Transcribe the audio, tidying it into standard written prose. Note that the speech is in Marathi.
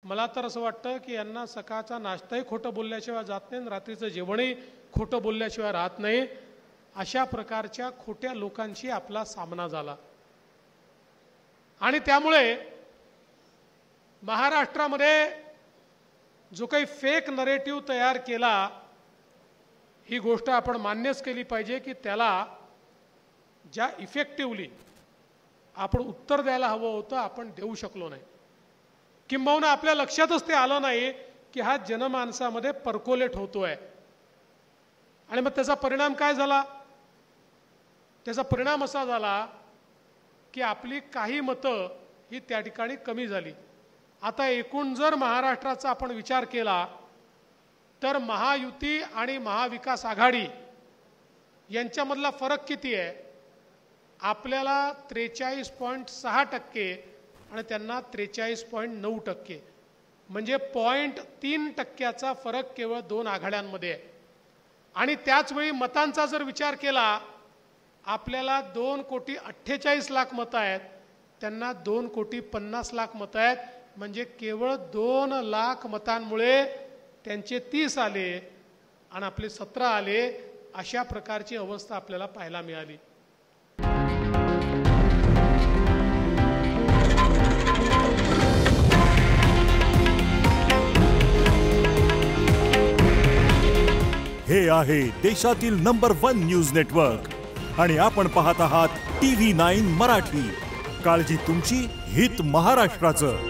मला तर असं वाटतं की यांना सकाळचा नाश्ताही खोटं बोलल्याशिवाय जात नाही, रात्रीचं जेवणही खोटं बोलल्याशिवाय राहत नाही। अशा प्रकारच्या खोट्या लोकांशी आपला सामना झाला आणि त्यामुळे महाराष्ट्रामध्ये जो काही फेक नरेटिव्ह तयार केला, ही गोष्ट आपण मान्यच केली पाहिजे की त्याला ज्या इफेक्टिव्हली आपण उत्तर द्यायला हवं होतं आपण देऊ शकलो नाही, किंबहुना आपल्या लक्षातच ते आलं नाही की हा जनमानसामध्ये परकोलेट होतोय। आणि मग त्याचा परिणाम काय झाला? त्याचा परिणाम असा झाला की आपली काही मतं ही त्या ठिकाणी कमी झाली। आता एकूण जर महाराष्ट्राचा आपण विचार केला तर महायुती आणि महाविकास आघाडी यांच्यामधला फरक किती आहे? आपल्याला 43.6% आणि त्यांना 43.9%, म्हणजे 0.3% फरक केवळ दोन आघाड्यांमध्ये आहे। आणि त्याच वेळी मतांचा जर विचार केला, आपल्याला 2,48,00,000 मतं आहेत, त्यांना 2,50,00,000 मतं आहेत, म्हणजे केवळ 2 लाख मतांमुळे त्यांचे 30 आले आणि आपले 17 आले। अशा प्रकारची अवस्था आपल्याला पाहायला मिळाली। हे आहे देशातील नंबर 1 न्यूज नेटवर्क आणि आपण पाहत आहात TV9 मराठी। काळजी तुमची, हित महाराष्ट्राचं।